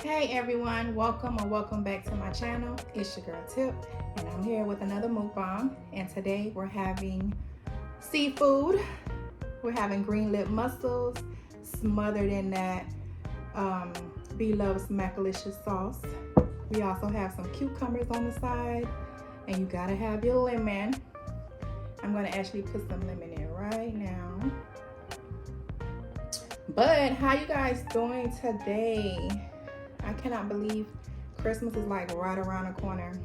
Hey everyone, welcome or welcome back to my channel. It's your girl Tip, and I'm here with another mukbang. And today we're having seafood. We're having green lip mussels smothered in that beloved Smackalicious sauce. We also have some cucumbers on the side, and you gotta have your lemon. I'm gonna actually put some lemon in right now. But how you guys doing today? I cannot believe Christmas is like right around the corner.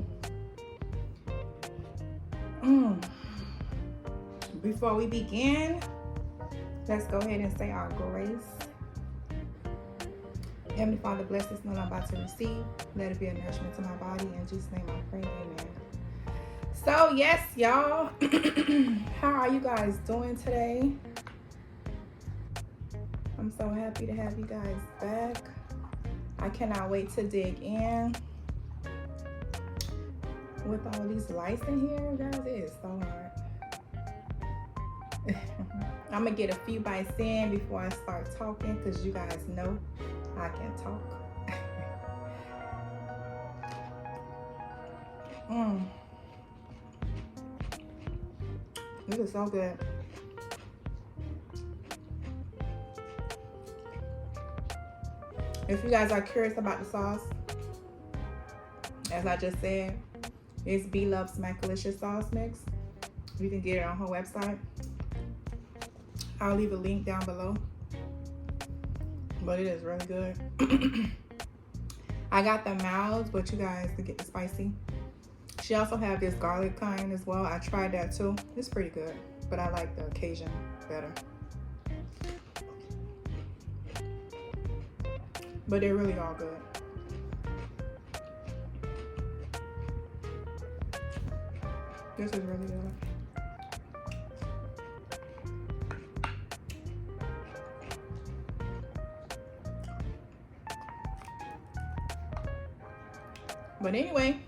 Before we begin, let's go ahead and say our grace. Heavenly Father, bless this meal I'm about to receive. Let it be a nourishment to my body. In Jesus' name I pray, amen. So yes, y'all, how are you guys doing today? I'm so happy to have you guys back. I cannot wait to dig in with all these lights in here, guys. It is so hard. I'm gonna get a few bites in before I start talking, because you guys know I can talk. This is so good. If you guys are curious about the sauce, as I just said, it's beloved Smackalicious sauce mix. You can get it on her website. I'll leave a link down below. But it is really good. I got the mouths, but you guys to get the spicy. She also have this garlic kind as well. I tried that too. It's pretty good, but I like the Cajun better. But they're really all good. This is really good. But anyway,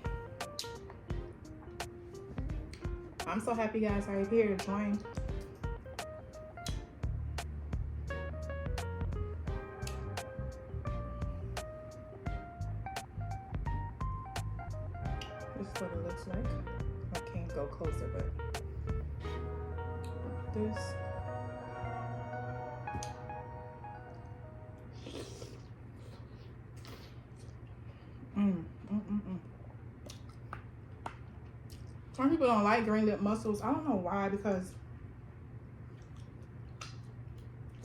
I'm so happy you guys are here to join. This is what it looks like. I can't go closer, but this. Some people don't like green lip mussels. I don't know why, because it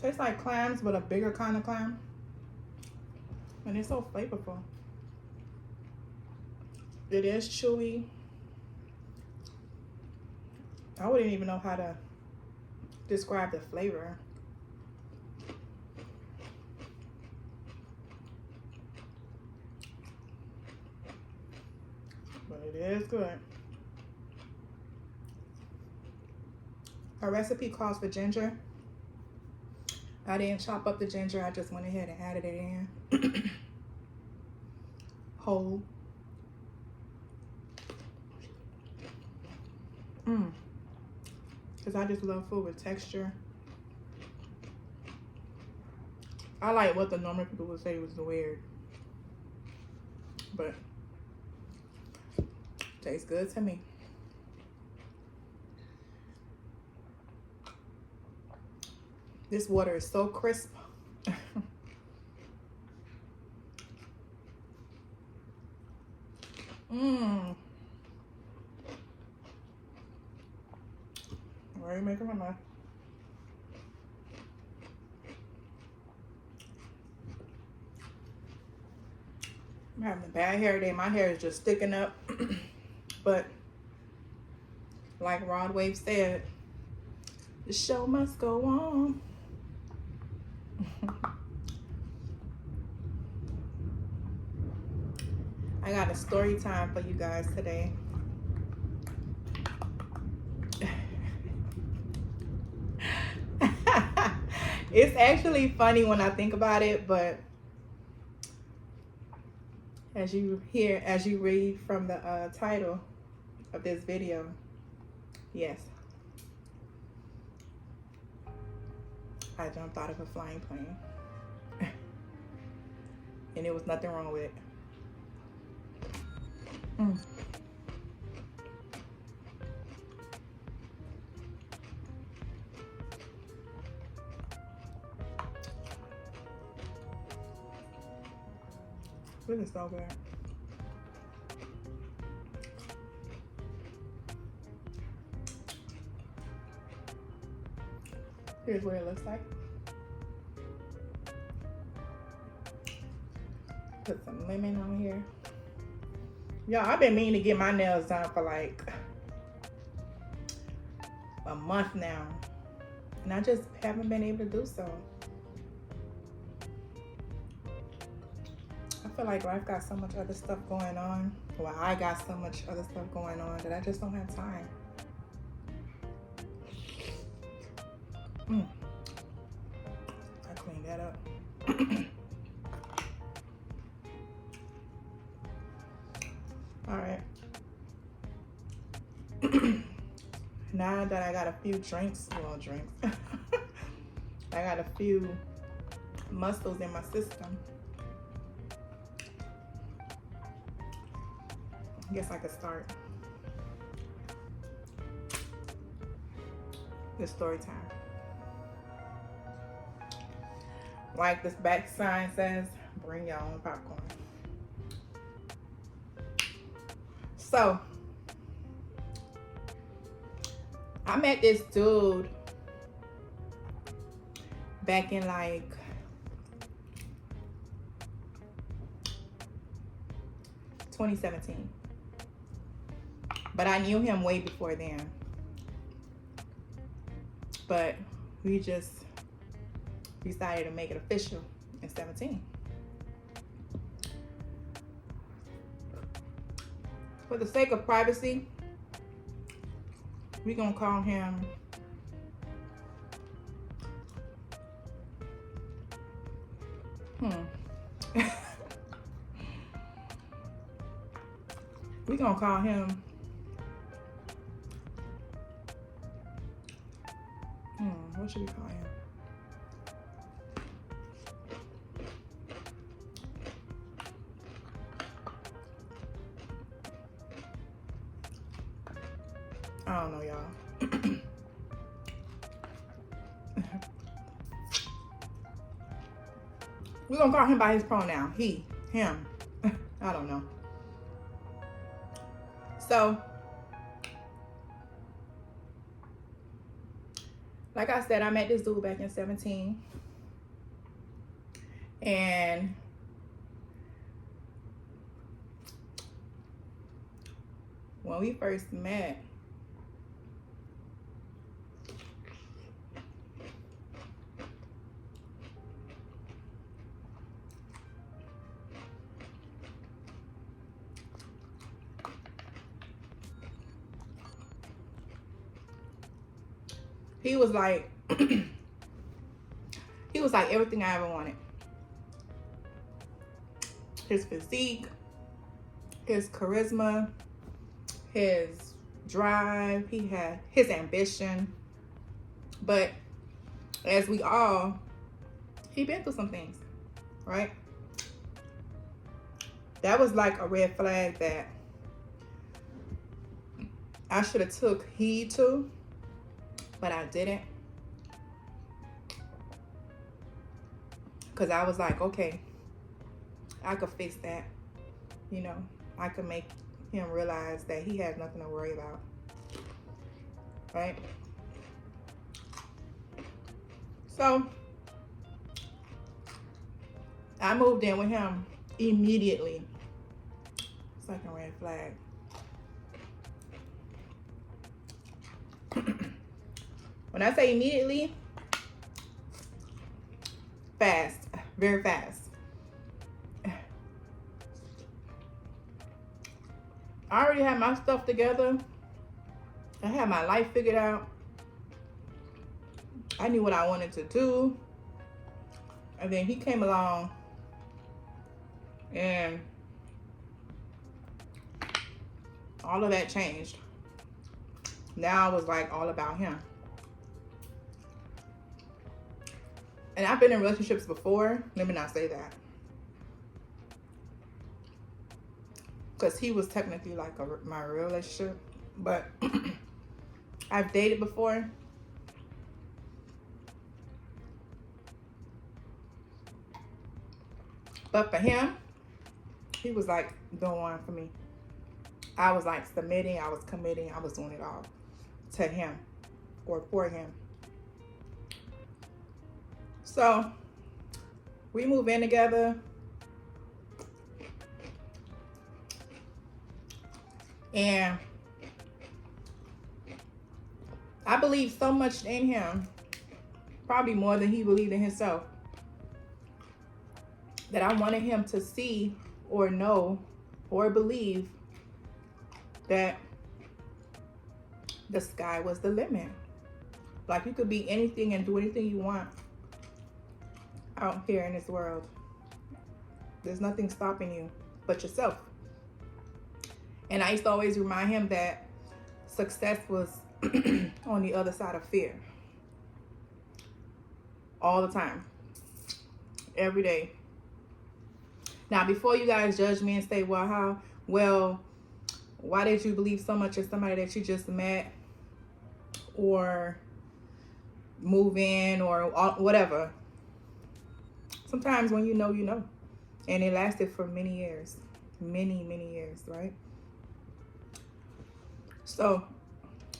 tastes like clams, but a bigger kind of clam. And it's so flavorful. It is chewy. I wouldn't even know how to describe the flavor. But it is good. Our recipe calls for ginger. I didn't chop up the ginger. I just went ahead and added it in. Whole. Because I just love food with texture. I like what the normal people would say was weird. But tastes good to me. This water is so crisp. Why are you making my mouth? I'm having a bad hair day. My hair is just sticking up. But like Rod Wave said, the show must go on. I got a story time for you guys today. It's actually funny when I think about it, but as you read from the title of this video, yes, I jumped out of a flying plane. and there was nothing wrong with it. Mm. This is so good. Here's what it looks like. Put some lemon on here. Y'all, I've been meaning to get my nails done for like a month now, and I just haven't been able to do so. I feel like life got so much other stuff going on. Well, I got so much other stuff going on that I just don't have time. I cleaned that up. All right. Now that I got a few drinks, I got a few Mussels in my system. I guess I could start. It's story time. Like this back sign says, bring your own popcorn. So, I met this dude back in like 2017. But I knew him way before then. But we just decided to make it official in 17. For the sake of privacy, we're gonna call him we're gonna call him what should we call him? I don't know, y'all. We're gonna call him by his pronoun. He, him. I don't know. So, like I said, I met this dude back in 17. And when we first met, he was like, he was like everything I ever wanted. His physique, his charisma, his drive, he had his ambition. But as we all, he been through some things, right? That was like a red flag that I should have took heed to, but I didn't. Because I was like, okay, I could fix that. You know, I could make him realize that he has nothing to worry about. Right? So, I moved in with him immediately. It's like a red flag. When I say immediately, fast, very fast. I already had my stuff together. I had my life figured out. I knew what I wanted to do. And then he came along and all of that changed. Now it was like all about him. And I've been in relationships before. Let me not say that. because he was technically like my real relationship, but I've dated before. But for him, he was like the one for me. I was like submitting, I was committing, I was doing it all to him or for him. So we move in together. And I believe so much in him, probably more than he believed in himself, that I wanted him to see or know or believe that the sky was the limit. Like, you could be anything and do anything you want out here in this world. There's nothing stopping you but yourself. And I used to always remind him that success was on the other side of fear. All the time. Every day. Now, before you guys judge me and say, why did you believe so much in somebody that you just met or move in or whatever? Sometimes when you know, you know. And it lasted for many years. Many, many years, right? So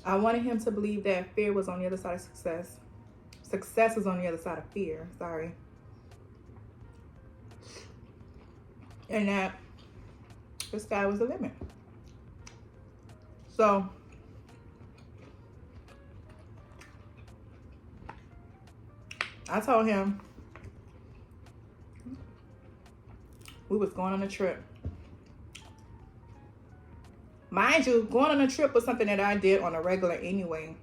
I wanted him to believe that fear was on the other side of success. Success is on the other side of fear. Sorry. And that the sky was the limit. So I told him we was going on a trip. Mind you, going on a trip was something that I did on a regular anyway.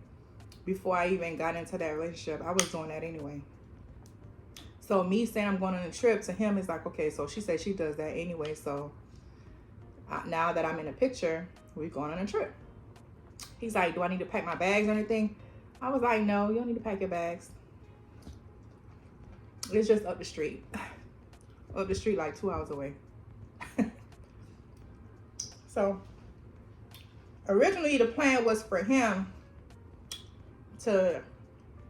Before I even got into that relationship, I was doing that anyway. So me saying I'm going on a trip to him is like, okay, so she said she does that anyway. So now that I'm in the picture, we're going on a trip. He's like, do I need to pack my bags or anything? I was like, no, you don't need to pack your bags. It's just up the street. Up the street, like 2 hours away. So originally the plan was for him to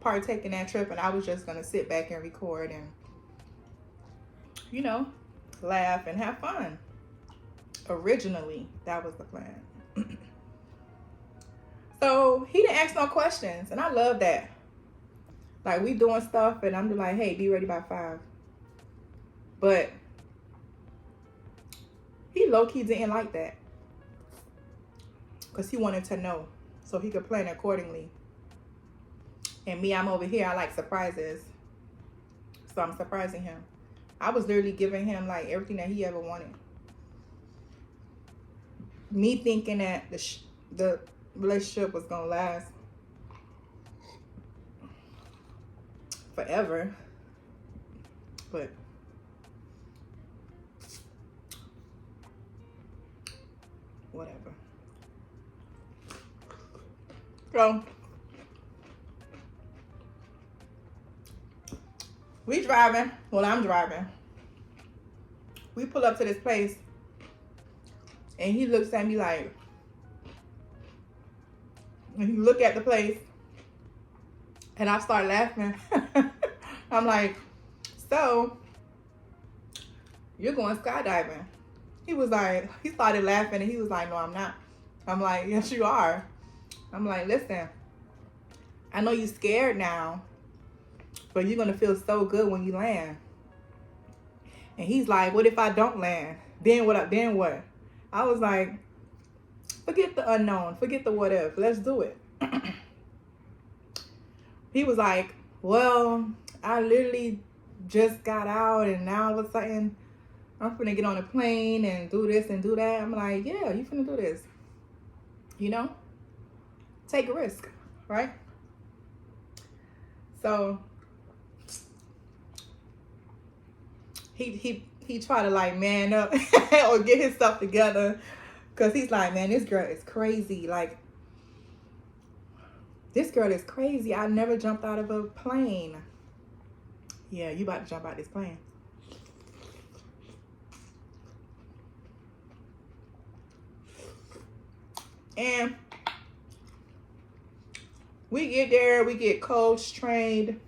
partake in that trip, and I was just gonna sit back and record and, you know, laugh and have fun. Originally, that was the plan. So he didn't ask no questions, and I love that. Like, we doing stuff and I'm just like, hey, be ready by 5. But he low-key didn't like that, because he wanted to know so he could plan accordingly. And me, I'm over here, I like surprises. So I'm surprising him. I was literally giving him like everything that he ever wanted. Me thinking that the relationship was gonna last forever. But whatever. So we driving. Well, I'm driving. We pull up to this place, and he looks at me like, and he look at the place, and I start laughing. I'm like, so you're going skydiving? He was like, he started laughing, and he was like, no, I'm not. I'm like, yes, you are. I'm like, listen, I know you're scared now, but you're going to feel so good when you land. And he's like, what if I don't land? Then what? Then what? I was like, forget the unknown. Forget the what if. Let's do it. He was like, well, I literally just got out, and now all of a sudden I'm finna get on a plane and do this and do that. I'm like, yeah, you finna do this. You know? Take a risk, right? So he tried to like man up or get his stuff together, because he's like, man, this girl is crazy. Like, this girl is crazy. I never jumped out of a plane. Yeah, you about to jump out this plane. And we get there, we get coached, trained.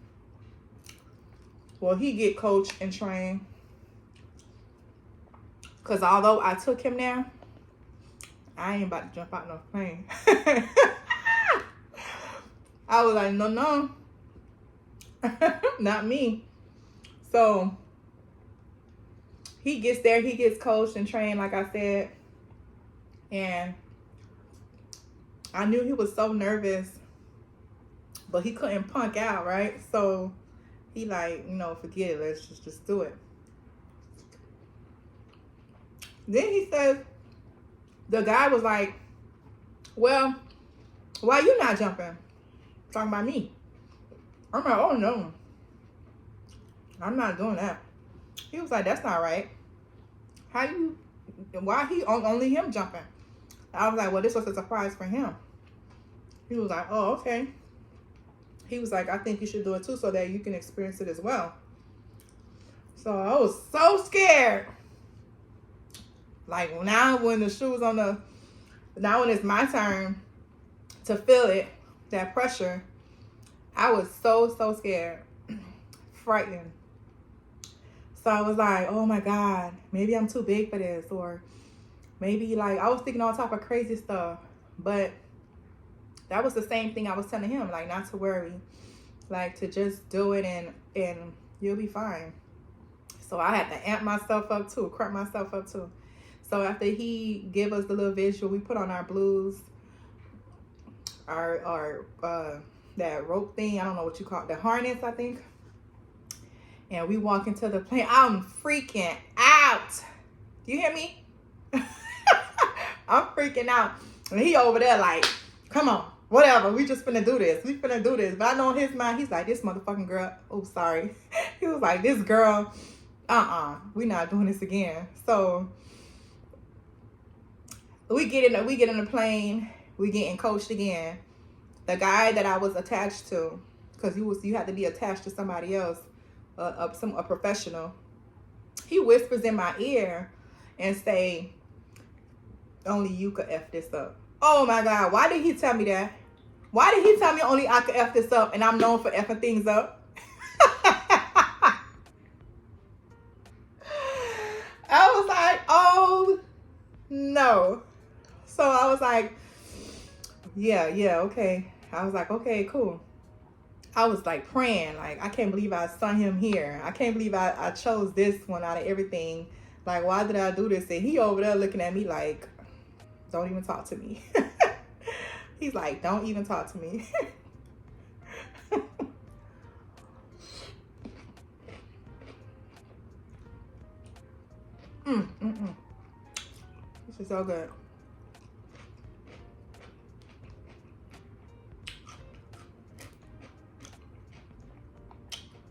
Well, he get coached and trained. Because although I took him there, I ain't about to jump out no plane. I was like, no, no. Not me. So he gets there, he gets coached and trained, like I said. And I knew he was so nervous, but he couldn't punk out, right? So he like, you know, forget it, let's just do it. Then he says, the guy was like, well, why you not jumping? Talking about me. I'm like, oh no, I'm not doing that. He was like, that's not right. Why only him jumping? I was like, well, this was a surprise for him. He was like, oh, okay. He was like, I think you should do it too so that you can experience it as well. So I was so scared. Like now when the shoe's now when it's my turn to feel it, that pressure, I was so scared, frightened. So I was like, oh my God, maybe I'm too big for this, or maybe like, I was thinking all type of crazy stuff. But that was the same thing I was telling him, like not to worry, like to just do it and you'll be fine. So I had to amp myself up too, crank myself up too. So after he gave us the little visual, we put on our blues, our that rope thing, I don't know what you call it, the harness, I think. And we walk into the plane. I'm freaking out. Do you hear me? I'm freaking out. And he over there like, come on, whatever. We just finna do this. We finna do this. But I know in his mind, he's like, this motherfucking girl. Oh, sorry. He was like, this girl, we not doing this again. So we get in the plane. We getting coached again. The guy that I was attached to, because you had to be attached to somebody else, a professional. He whispers in my ear and say, only you could F this up. Oh my God, why did he tell me that? Why did he tell me only I could F this up and I'm known for effing things up? I was like, oh no. So I was like, yeah, okay. I was like, okay, cool. I was like praying, like, I can't believe I saw him here. I can't believe I chose this one out of everything. Like, why did I do this? And he over there looking at me like, don't even talk to me. He's like, don't even talk to me. This is so good.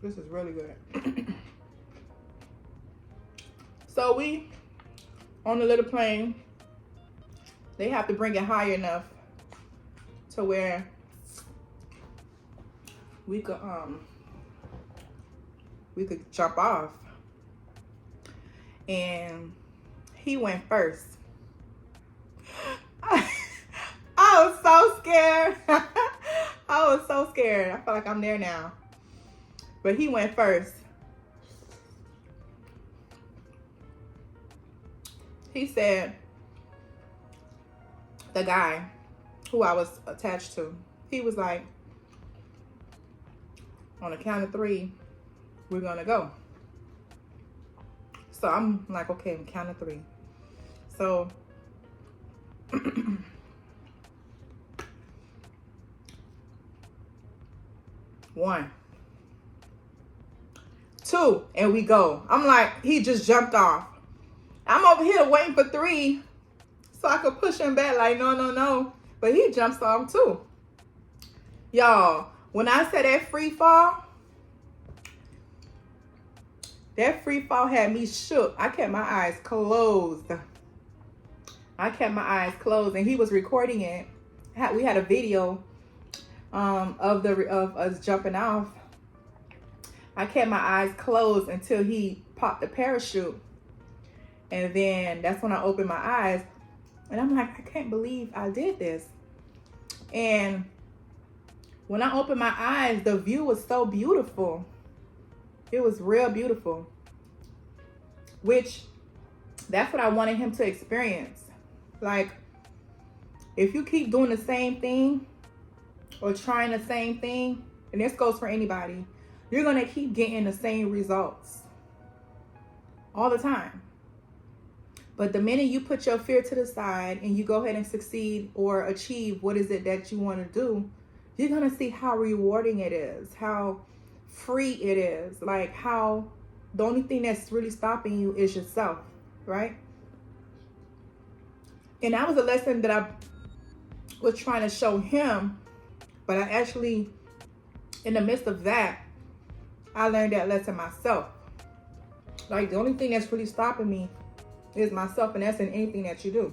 This is really good. So we on the little plane, they have to bring it high enough to where we could jump off. And he went first. I was so scared. I was so scared. I feel like I'm there now. But he went first. He said, the guy who I was attached to, he was like, on the count of 3, we're gonna go. So I'm like, okay, count of 3. So one, 2, and we go. I'm like, he just jumped off. I'm over here waiting for 3 so I could push him back like, no. But he jumps off too. Y'all, when I said that free fall had me shook. I kept my eyes closed. And he was recording it. We had a video of us jumping off. I kept my eyes closed until he popped the parachute. And then that's when I opened my eyes. And I'm like, I can't believe I did this. And when I opened my eyes, the view was so beautiful. It was real beautiful, which that's what I wanted him to experience. Like, if you keep doing the same thing or trying the same thing, and this goes for anybody, you're going to keep getting the same results all the time. But the minute you put your fear to the side and you go ahead and succeed or achieve what is it that you want to do, you're going to see how rewarding it is, how free it is, like how the only thing that's really stopping you is yourself, right? And that was a lesson that I was trying to show him, but I actually, in the midst of that, I learned that lesson myself. Like, the only thing that's really stopping me is myself, and that's in anything that you do.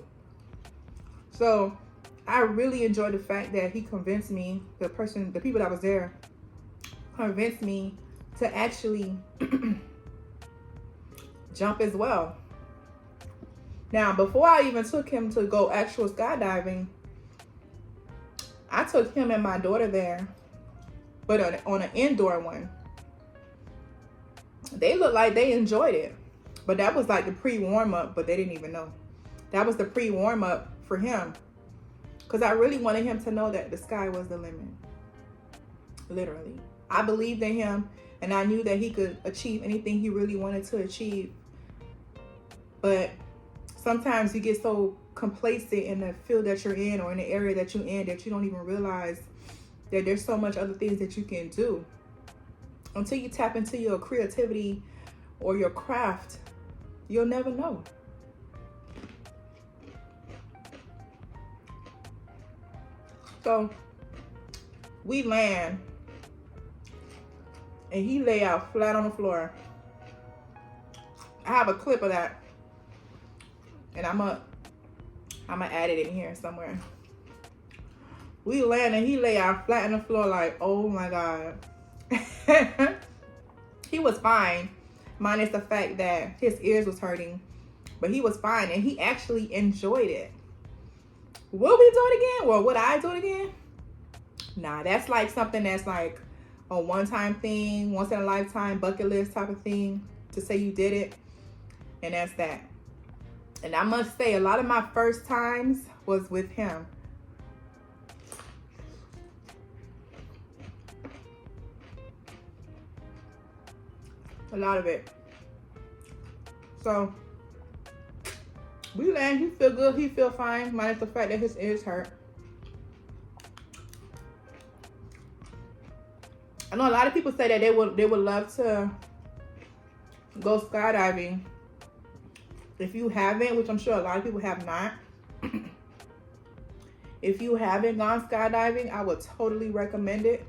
So I really enjoyed the fact that he convinced me, the people that was there convinced me to actually jump as well. Now, before I even took him to go actual skydiving, I took him and my daughter there, but on an indoor one. They looked like they enjoyed it, but that was like the pre-warm-up, but they didn't even know. That was the pre-warm-up for him, because I really wanted him to know that the sky was the limit. Literally. I believed in him, and I knew that he could achieve anything he really wanted to achieve. But sometimes you get so complacent in the field that you're in or in the area that you're in that you don't even realize that there's so much other things that you can do. Until you tap into your creativity or your craft, you'll never know. So we land, and he lay out flat on the floor. I have a clip of that, and I'm gonna add it in here somewhere. We land, and he lay out flat on the floor like, oh my God. He was fine, minus the fact that his ears was hurting, but he was fine, and he actually enjoyed it. Will we do it again? Or would I do it again? Nah, that's like something that's like a one-time thing, once in a lifetime bucket list type of thing, to say you did it, and that's that. And I must say, a lot of my first times was with him. A lot of it. So we land, he feel good, he feel fine, minus the fact that his ears hurt. I know a lot of people say that they would love to go skydiving. If you haven't, which I'm sure a lot of people have not, if you haven't gone skydiving, I would totally recommend it.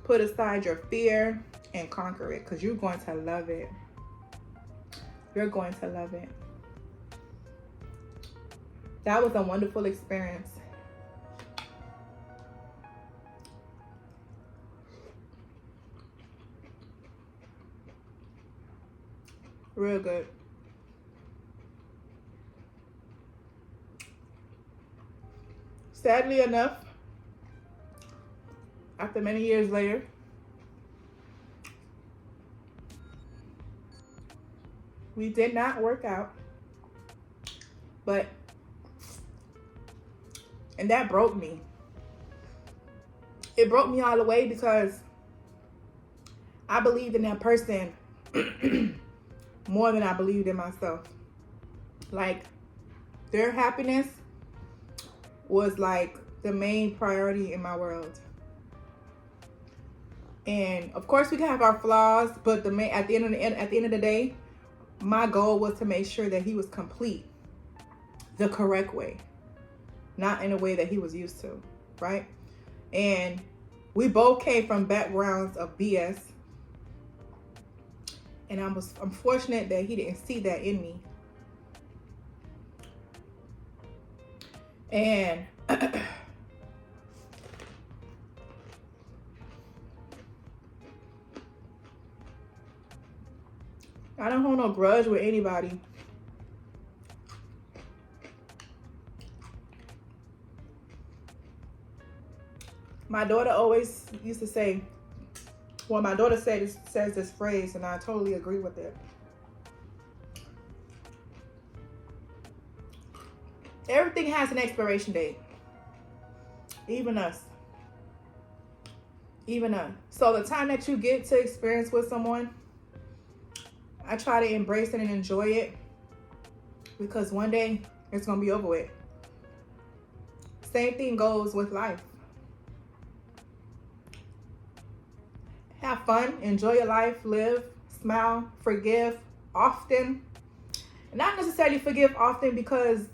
Put aside your fear and conquer it, because you're going to love it. You're going to love it. That was a wonderful experience. Real good. Sadly enough, after many years later, we did not work out, and that broke me. It broke me all the way, because I believed in that person more than I believed in myself. Like, their happiness was like the main priority in my world. And of course we can have our flaws, but at the end of the day, my goal was to make sure that he was complete the correct way, not in a way that he was used to, right? And we both came from backgrounds of BS, and I'm fortunate that he didn't see that in me. And I don't hold no grudge with anybody. My daughter always used to say, well, my daughter says this phrase, and I totally agree with it. Everything has an expiration date. Even us. Even us. So the time that you get to experience with someone, I try to embrace it and enjoy it, because one day it's going to be over with. Same thing goes with life. Have fun, enjoy your life, live, smile, forgive often. Not necessarily forgive often because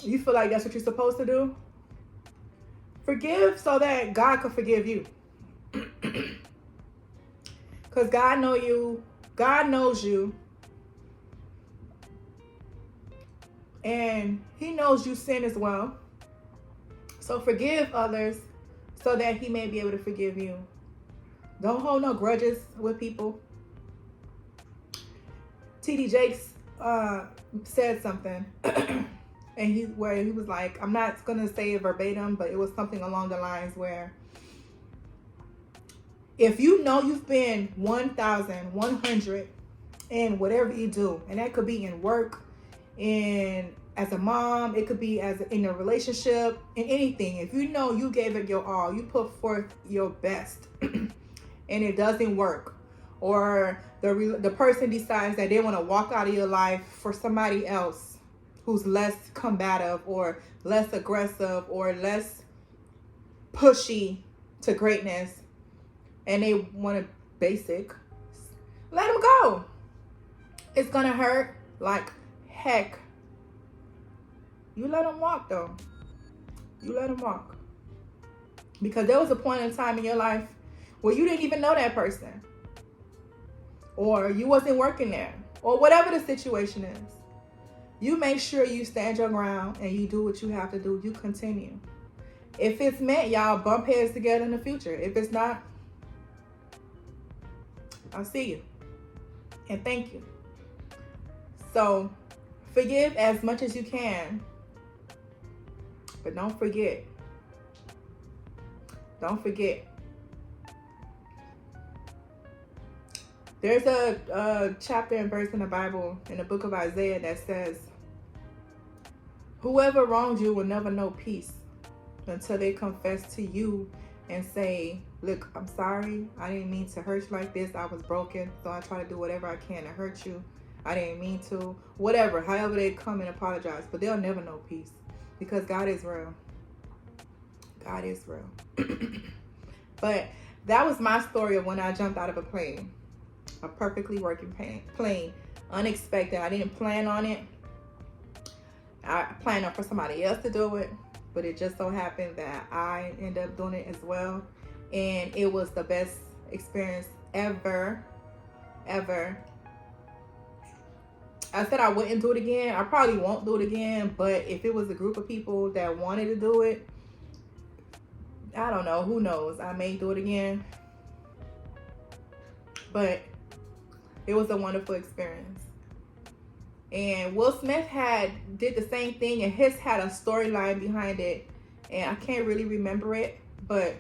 you feel like that's what you're supposed to do. Forgive so that God can forgive you. Because God knows you, and He knows you sin as well. So forgive others so that He may be able to forgive you. Don't hold no grudges with people. T.D. Jakes said something, and he was like, I'm not gonna say it verbatim, but it was something along the lines where, if you know you've been 1,100 in whatever you do, and that could be in work, as a mom, it could be in a relationship, in anything. If you know you gave it your all, you put forth your best, and it doesn't work, or the person decides that they want to walk out of your life for somebody else who's less combative or less aggressive or less pushy to greatness, and they want a basic, let them go. It's gonna hurt like heck. You let them walk, though. You let them walk. Because there was a point in time in your life where you didn't even know that person, or you wasn't working there, or whatever the situation is. You make sure you stand your ground and you do what you have to do. You continue. If it's meant, y'all bump heads together in the future. If it's not, I'll see you. And thank you. So forgive as much as you can. But don't forget. Don't forget. There's a chapter and verse in the Bible, in the book of Isaiah, that says, whoever wrongs you will never know peace until they confess to you and say, look, I'm sorry. I didn't mean to hurt you like this. I was broken, so I try to do whatever I can to hurt you. I didn't mean to. Whatever, however they come and apologize. But they'll never know peace, because God is real. God is real. But that was my story of when I jumped out of a plane. A perfectly working plane. Unexpected. I didn't plan on it. I planned on for somebody else to do it, but it just so happened that I ended up doing it as well. And it was the best experience ever. I said I wouldn't do it again. I probably won't do it again, but if it was a group of people that wanted to do it, I don't know, who knows, I may do it again. But it was a wonderful experience. And Will Smith did the same thing, and his had a storyline behind it, and I can't really remember it. But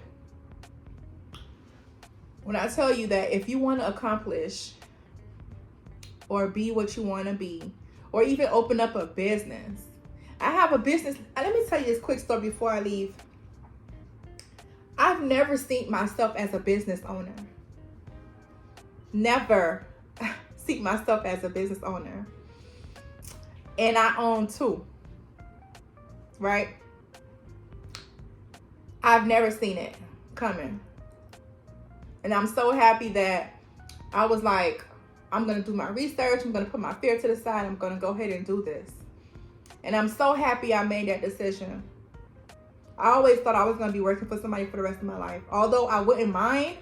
when I tell you that if you want to accomplish or be what you want to be, or even open up a business. I have a business. Let me tell you this quick story before I leave. I've never seen myself as a business owner. Never see myself as a business owner. And I own two, right? I've never seen it coming. And I'm so happy that I was like, I'm going to do my research. I'm going to put my fear to the side. I'm going to go ahead and do this. And I'm so happy I made that decision. I always thought I was going to be working for somebody for the rest of my life. Although I wouldn't mind,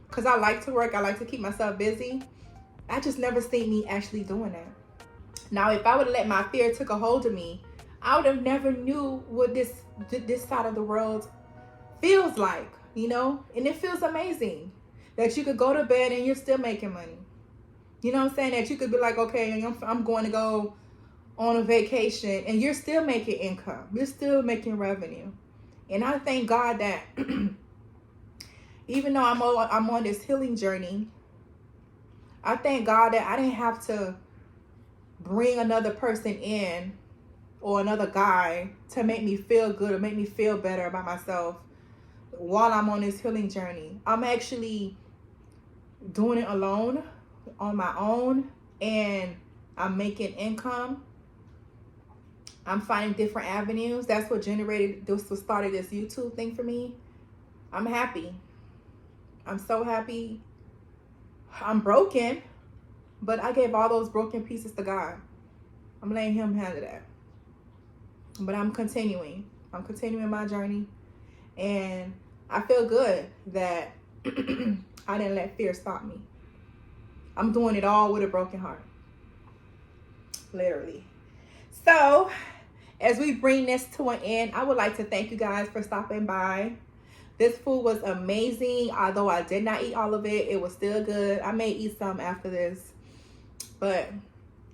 because I like to work. I like to keep myself busy. I just never seen me actually doing that. Now, if I would have let my fear take a hold of me, I would have never knew what this side of the world feels like, you know? And it feels amazing that you could go to bed and you're still making money. You know what I'm saying? That you could be like, okay, I'm going to go on a vacation and you're still making income. You're still making revenue. And I thank God that even though I'm on this healing journey, I thank God that I didn't have to bring another person in or another guy to make me feel good or make me feel better about myself while I'm on this healing journey. I'm actually doing it alone, on my own, and I'm making income. I'm finding different avenues. That's what started this YouTube thing for me. I'm happy. I'm so happy. I'm broken, but I gave all those broken pieces to God. I'm letting him handle that. But I'm continuing. I'm continuing my journey. And I feel good that I didn't let fear stop me. I'm doing it all with a broken heart. Literally. So, as we bring this to an end, I would like to thank you guys for stopping by. This food was amazing. Although I did not eat all of it, it was still good. I may eat some after this. But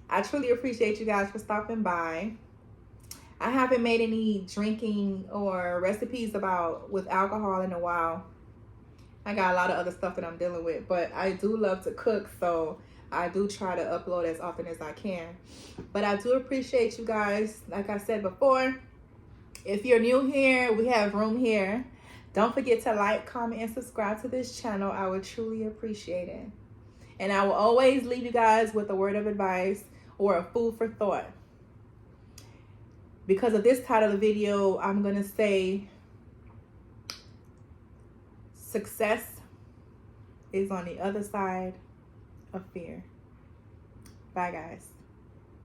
I truly appreciate you guys for stopping by. I haven't made any drinking or recipes with alcohol in a while. I got a lot of other stuff that I'm dealing with, but I do love to cook, so I do try to upload as often as I can. But I do appreciate you guys. Like I said before, if you're new here, we have room here. Don't forget to like, comment, and subscribe to this channel. I would truly appreciate it. And I will always leave you guys with a word of advice or a food for thought. Because of this title of the video, I'm going to say success is on the other side of fear. Bye, guys.